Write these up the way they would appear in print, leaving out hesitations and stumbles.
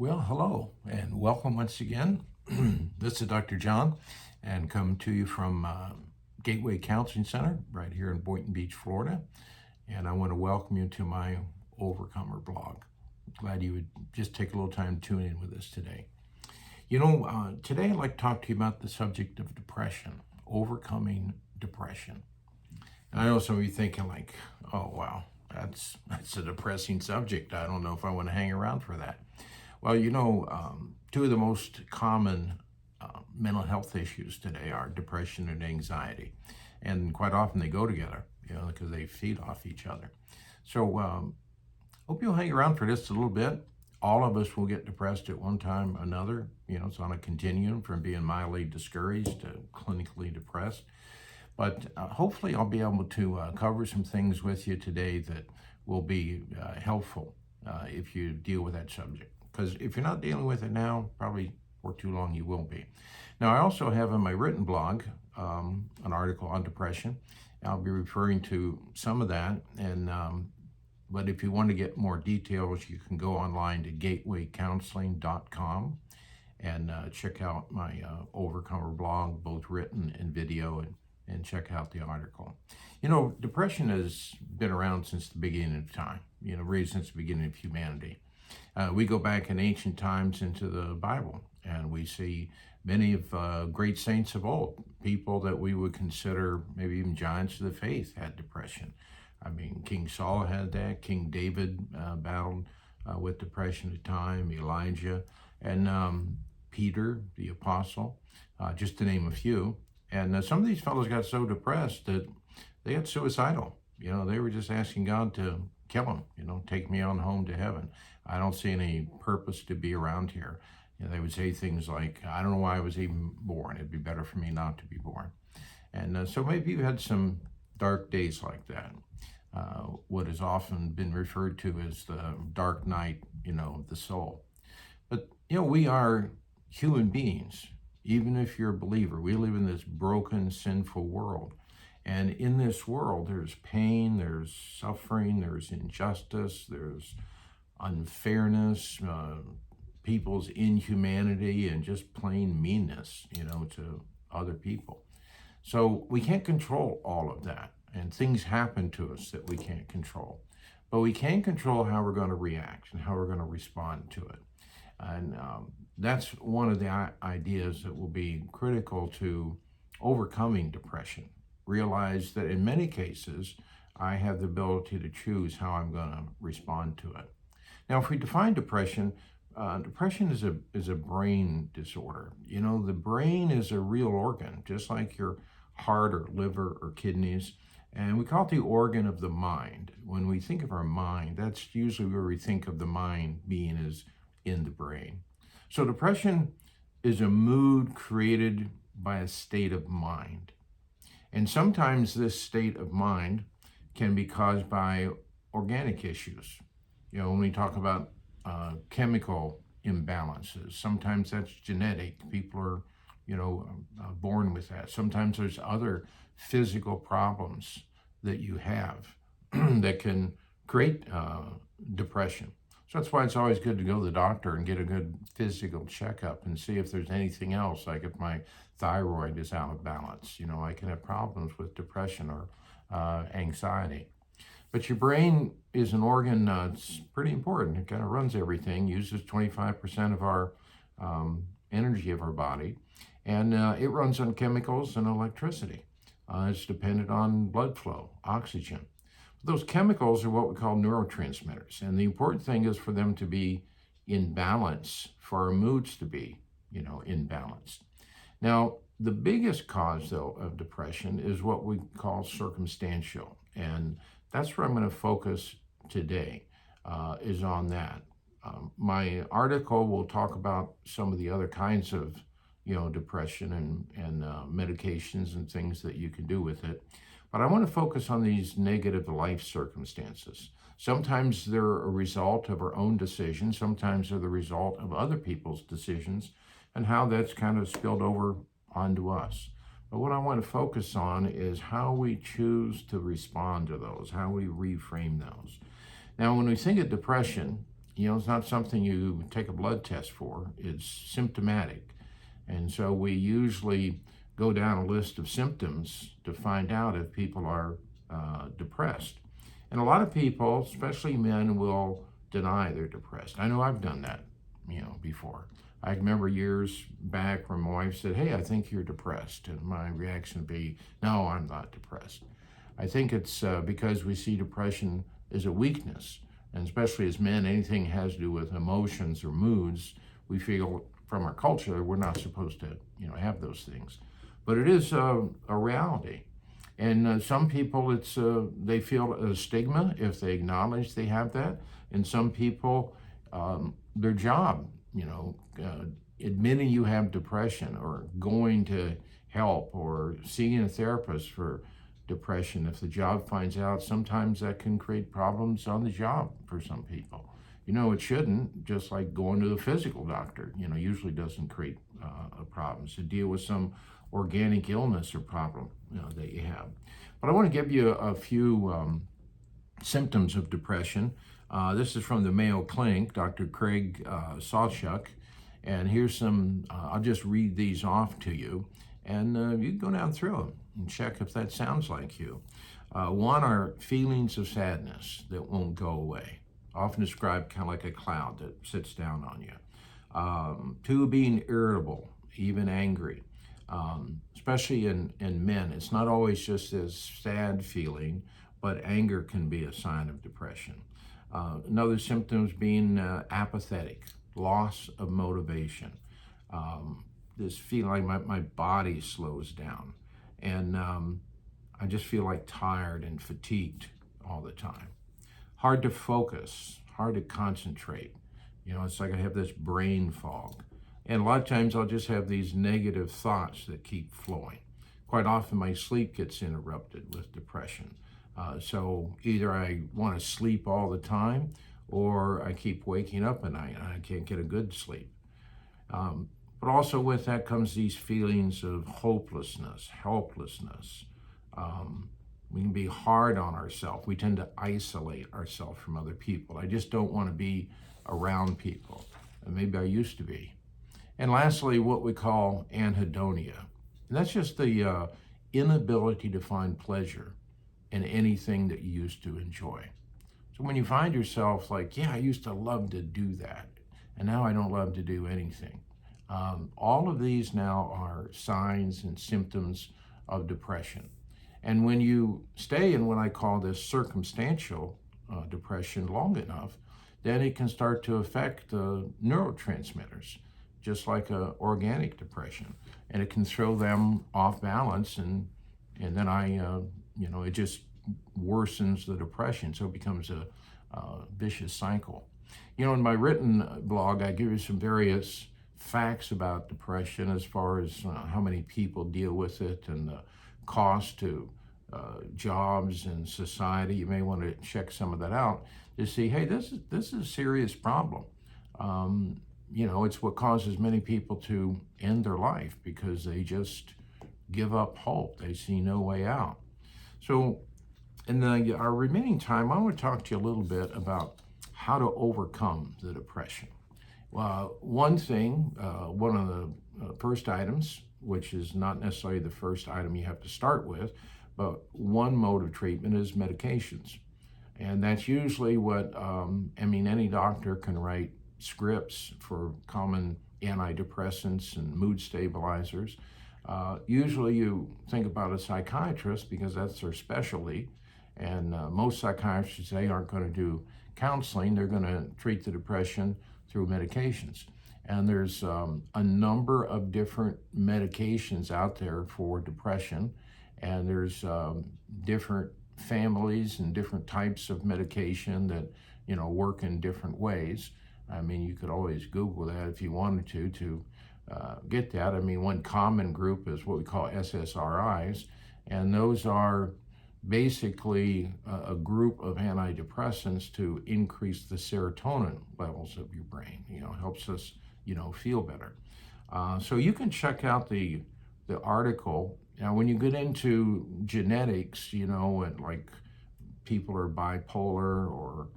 Well, hello and welcome once again. This is Dr. John and come to you from Gateway Counseling Center right here in Boynton Beach, Florida. And I want to welcome you to my Overcomer blog. Glad you would just take a little time to tune in with us today. Today I'd like to talk to you about the subject of depression, overcoming depression. And I know some of you thinking like, oh, wow, that's a depressing subject. I don't know if I want to hang around for that. Well, two of the most common mental health issues today are depression and anxiety. And quite often they go together, because they feed off each other. So hope you'll hang around for just a little bit. All of us will get depressed at one time or another. It's on a continuum from being mildly discouraged to clinically depressed. But hopefully I'll be able to cover some things with you today that will be helpful if you deal with that subject. Because if you're not dealing with it now, probably for too long you will be. Now, I also have on my written blog an article on depression. I'll be referring to some of that. But if you want to get more details, you can go online to gatewaycounseling.com and check out my Overcomer blog, both written and video, and check out the article. Depression has been around since the beginning of time, really since the beginning of humanity. We go back in ancient times into the Bible, and we see many of great saints of old, people that we would consider maybe even giants of the faith, had depression. I mean, King Saul had that. King David battled with depression at the time, Elijah, and Peter, the apostle, just to name a few. And some of these fellows got so depressed that they got suicidal. They were just asking God to kill them, take me on home to heaven. I don't see any purpose to be around here. They would say things like, I don't know why I was even born. It'd be better for me not to be born. And so maybe you've had some dark days like that. What has often been referred to as the dark night, of the soul. But, we are human beings. Even if you're a believer, we live in this broken, sinful world. And in this world, there's pain, there's suffering, there's injustice, there's unfairness, people's inhumanity, and just plain meanness, to other people. So we can't control all of that. And things happen to us that we can't control. But we can control how we're going to react and how we're going to respond to it. And that's one of the ideas that will be critical to overcoming depression. Realize that in many cases, I have the ability to choose how I'm going to respond to it. Now, if we define depression, depression is a brain disorder. The brain is a real organ, just like your heart or liver or kidneys. And we call it the organ of the mind. When we think of our mind, that's usually where we think of the mind being is in the brain. So depression is a mood created by a state of mind. And sometimes this state of mind can be caused by organic issues. When we talk about chemical imbalances, sometimes that's genetic. People are, born with that. Sometimes there's other physical problems that you have that can create depression. So that's why it's always good to go to the doctor and get a good physical checkup and see if there's anything else, like if my thyroid is out of balance. I can have problems with depression or anxiety. But your brain is an organ that's pretty important. It kind of runs everything, uses 25% of our energy of our body, and it runs on chemicals and electricity. It's dependent on blood flow, oxygen. Those chemicals are what we call neurotransmitters. And the important thing is for them to be in balance, for our moods to be, in balance. Now, the biggest cause, though, of depression is what we call circumstantial. And that's where I'm going to focus today, is on that. My article will talk about some of the other kinds of, depression and medications and things that you can do with it. But I want to focus on these negative life circumstances. Sometimes they're a result of our own decisions. Sometimes they're the result of other people's decisions and how that's kind of spilled over onto us. But what I want to focus on is how we choose to respond to those, how we reframe those. Now, when we think of depression, It's not something you take a blood test for. It's symptomatic. And so we usually go down a list of symptoms to find out if people are depressed. And a lot of people, especially men, will deny they're depressed. I know I've done that, before. I remember years back when my wife said, "Hey, I think you're depressed." And my reaction would be, "No, I'm not depressed." I think it's because we see depression as a weakness. And especially as men, anything has to do with emotions or moods, we feel from our culture we're not supposed to, have those things. But it is a reality. And some people, they feel a stigma if they acknowledge they have that. And some people, their job, admitting you have depression or going to help or seeing a therapist for depression, if the job finds out, sometimes that can create problems on the job for some people. It shouldn't, just like going to the physical doctor, usually doesn't create problems to deal with some organic illness or problem that you have. But I want to give you a few symptoms of depression. This is from the Mayo Clinic, Dr. Craig Sawchuk. And here's some, I'll just read these off to you. And you can go down through them and check if that sounds like you. One are feelings of sadness that won't go away, often described kind of like a cloud that sits down on you. Two, being irritable, even angry, especially in men. It's not always just this sad feeling, but anger can be a sign of depression. Another symptom is being apathetic, loss of motivation. This feeling like my body slows down, and I just feel like tired and fatigued all the time. Hard to focus, hard to concentrate. It's like I have this brain fog. And a lot of times I'll just have these negative thoughts that keep flowing. Quite often my sleep gets interrupted with depression. So either I want to sleep all the time, or I keep waking up at night and I can't get a good sleep. But also with that comes these feelings of hopelessness, helplessness. We can be hard on ourselves. We tend to isolate ourselves from other people. I just don't want to be around people. And maybe I used to be. And lastly, what we call anhedonia. And that's just the inability to find pleasure in anything that you used to enjoy. So when you find yourself like, yeah, I used to love to do that, and now I don't love to do anything. All of these now are signs and symptoms of depression. And when you stay in what I call this circumstantial depression long enough, then it can start to affect neurotransmitters, just like organic depression. And it can throw them off balance, and then it just worsens the depression. So it becomes a vicious cycle. In my written blog, I give you some various facts about depression as far as how many people deal with it and the cost to jobs and society. You may want to check some of that out to see, hey, this is a serious problem. It's what causes many people to end their life because they just give up hope. They see no way out. So in our remaining time, I want to talk to you a little bit about how to overcome the depression. One thing, one of the first items, which is not necessarily the first item you have to start with, but one mode of treatment is medications. And that's usually what, any doctor can write scripts for common antidepressants and mood stabilizers. Usually you think about a psychiatrist because that's their specialty. And most psychiatrists today aren't going to do counseling. They're going to treat the depression through medications. And there's a number of different medications out there for depression. And there's different families and different types of medication that, work in different ways. You could always Google that if you wanted to get that. One common group is what we call SSRIs. And those are basically a group of antidepressants to increase the serotonin levels of your brain. Helps us, feel better. So you can check out the article. Now, when you get into genetics, and like people are bipolar or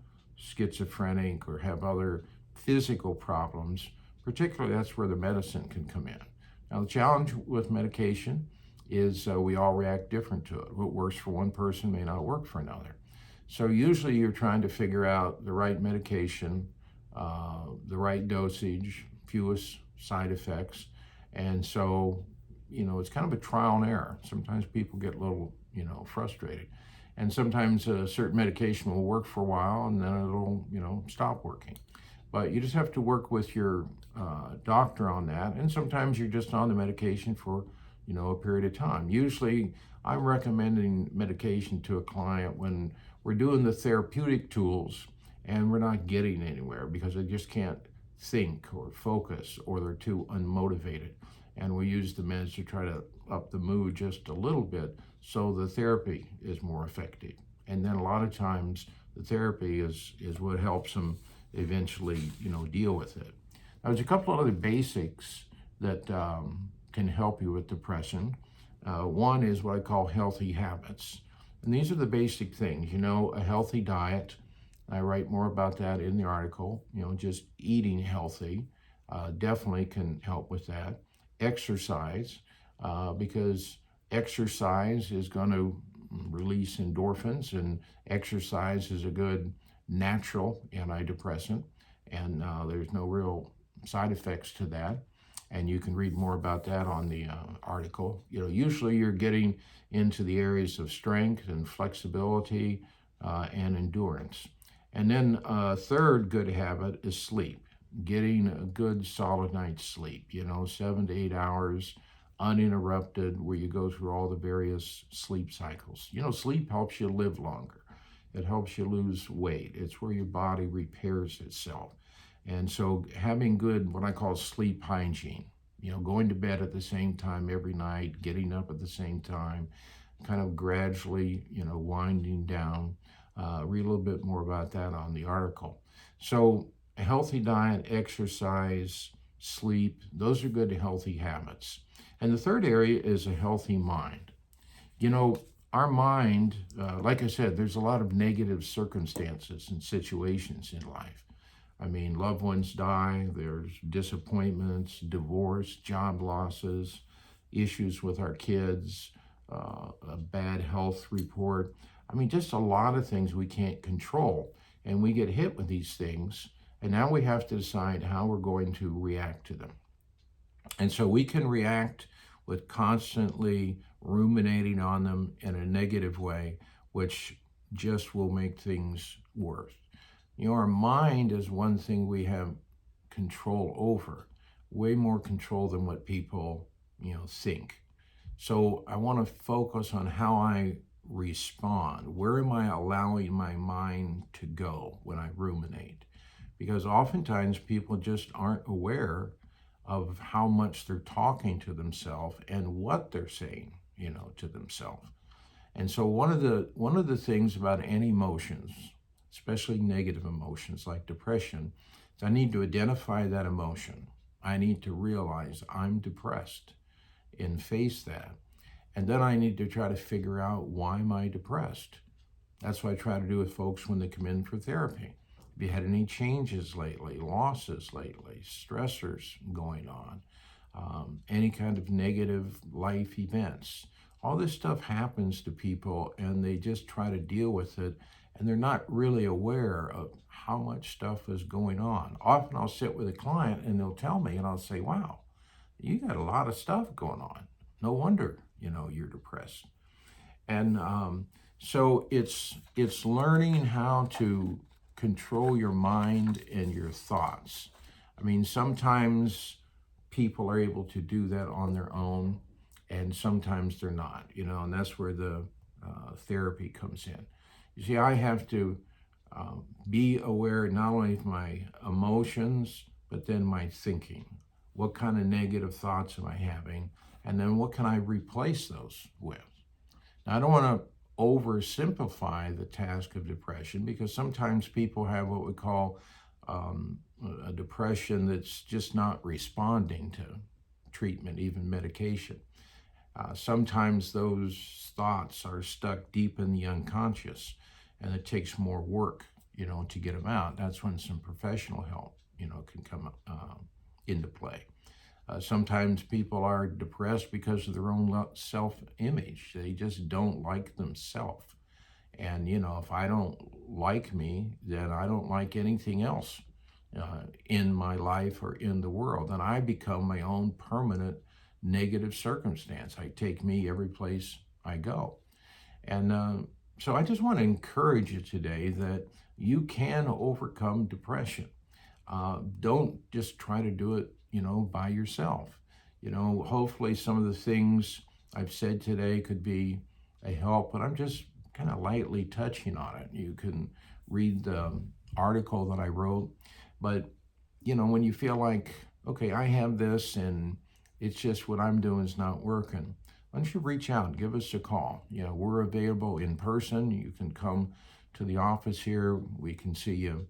schizophrenic or have other physical problems, particularly that's where the medicine can come in. Now, the challenge with medication is we all react different to it. What works for one person may not work for another. So usually you're trying to figure out the right medication, the right dosage, fewest side effects. And so, it's kind of a trial and error. Sometimes people get a little, frustrated. And sometimes a certain medication will work for a while and then it'll, stop working. But you just have to work with your doctor on that. And sometimes you're just on the medication for, a period of time. Usually I'm recommending medication to a client when we're doing the therapeutic tools and we're not getting anywhere because they just can't think or focus or they're too unmotivated. And we use the meds to try to up the mood just a little bit so the therapy is more effective. And then a lot of times the therapy is what helps them eventually, deal with it. Now, there's a couple of other basics that can help you with depression. One is what I call healthy habits. And these are the basic things, a healthy diet. I write more about that in the article. Just eating healthy definitely can help with that. Exercise, because exercise is going to release endorphins, and exercise is a good natural antidepressant, and there's no real side effects to that. And you can read more about that on the article. Usually you're getting into the areas of strength and flexibility and endurance. And then third good habit is sleep. Getting a good solid night's sleep, 7 to 8 hours uninterrupted, where you go through all the various sleep cycles. Sleep helps you live longer. It helps you lose weight. It's where your body repairs itself. And so having good, what I call sleep hygiene, going to bed at the same time every night, getting up at the same time, kind of gradually, winding down. Read a little bit more about that on the article. So a healthy diet, exercise, sleep, those are good healthy habits. And the third area is a healthy mind. Our mind, like I said, there's a lot of negative circumstances and situations in life. Loved ones die, there's disappointments, divorce, job losses, issues with our kids, a bad health report. Just a lot of things we can't control. And we get hit with these things, and now we have to decide how we're going to react to them. And so we can react with constantly ruminating on them in a negative way, which just will make things worse. Our mind is one thing we have control over, way more control than what people, think. So I want to focus on how I respond. Where am I allowing my mind to go when I ruminate? Because oftentimes people just aren't aware of how much they're talking to themselves and what they're saying, to themselves. And so one of the things about any emotions, especially negative emotions like depression, is I need to identify that emotion. I need to realize I'm depressed and face that. And then I need to try to figure out, why am I depressed? That's what I try to do with folks when they come in for therapy. Have you had any changes lately, losses lately, stressors going on, any kind of negative life events? All this stuff happens to people and they just try to deal with it, and they're not really aware of how much stuff is going on. Often I'll sit with a client and they'll tell me, and I'll say, wow, you got a lot of stuff going on. No wonder, you're depressed. And so it's learning how to control your mind and your thoughts. Sometimes people are able to do that on their own, and sometimes they're not, and that's where the therapy comes in. You see, I have to be aware not only of my emotions, but then my thinking. What kind of negative thoughts am I having? And then what can I replace those with? Now, I don't want to oversimplify the task of depression, because sometimes people have what we call a depression that's just not responding to treatment, even medication. Sometimes those thoughts are stuck deep in the unconscious, and it takes more work to get them out. That's when some professional help, can come into play. Sometimes people are depressed because of their own self-image. They just don't like themselves. And, if I don't like me, then I don't like anything else in my life or in the world. And I become my own permanent negative circumstance. I take me every place I go. And so I just want to encourage you today that you can overcome depression. Don't just try to do it, by yourself. Hopefully some of the things I've said today could be a help, but I'm just kind of lightly touching on it. You can read the article that I wrote, but when you feel like, okay, I have this and it's just what I'm doing is not working, why don't you reach out and give us a call? We're available in person. You can come to the office here. We can see you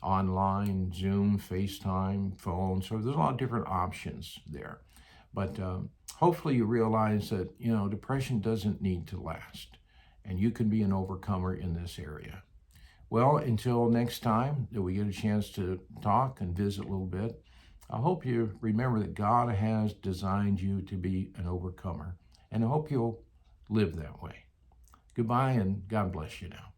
online, Zoom, FaceTime, phone. So there's a lot of different options there. But hopefully you realize that, depression doesn't need to last, and you can be an overcomer in this area. Well, until next time that we get a chance to talk and visit a little bit, I hope you remember that God has designed you to be an overcomer, and I hope you'll live that way. Goodbye, and God bless you now.